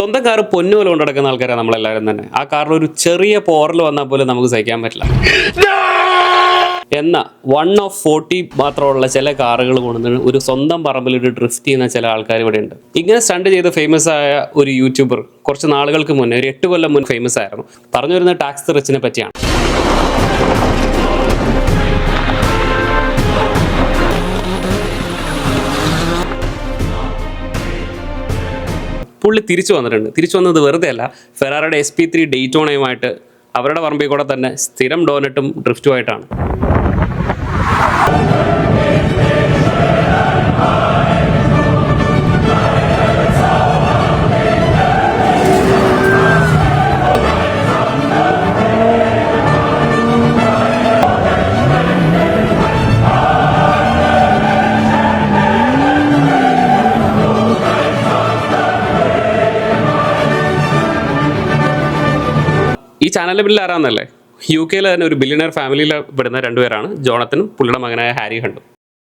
സ്വന്തം കാർ പൊന്നുപോലെ കൊണ്ട് നടക്കുന്ന ആൾക്കാരാണ് നമ്മളെല്ലാവരും തന്നെ. ആ കാറിൽ ഒരു ചെറിയ പോറൽ വന്നാൽ പോലും നമുക്ക് സഹിക്കാൻ പറ്റില്ല. എന്നാൽ 1 of 40 മാത്രമുള്ള ചില കാറുകൾ കൊണ്ടുവന്ന് ഒരു സ്വന്തം പറമ്പിലിട്ട് ഡ്രിഫ്റ്റ് ചെയ്യുന്ന ചില ആൾക്കാർ ഇവിടെ ഉണ്ട്. ഇങ്ങനെ സ്റ്റണ്ട് ചെയ്ത് ഫേമസ് ആയ ഒരു യൂട്യൂബർ കുറച്ച് നാളുകൾക്ക് മുന്നേ, ഒരു 8 കൊല്ലം മുൻ ഫേമസ് ആയിരുന്നു. പറഞ്ഞു വരുന്ന ടാക്സ് ദി റിച്ചിനെ പറ്റിയാണ്. പുള്ളി തിരിച്ചു വന്നിട്ടുണ്ട്. തിരിച്ചു വന്നത് വെറുതെ അല്ല, ഫെറാറിയുടെ SP3 ഡെയ്റ്റോണയുമായിട്ട് അവരുടെ പറമ്പിൽ കൂടെ തന്നെ സ്ഥിരം ഡോനറ്റും ഡ്രിഫ്റ്റുമായിട്ടാണ്. ഈ ചാനലിലെ ബില്ല് ആരാന്നല്ലേ? UK തന്നെ ഒരു ബില്യണയർ ഫാമിലിയിൽ പെടുന്ന രണ്ടുപേരാണ് ജോണത്തനും പുള്ളിയുടെ മകനായ ഹാരി ഹണ്ടും.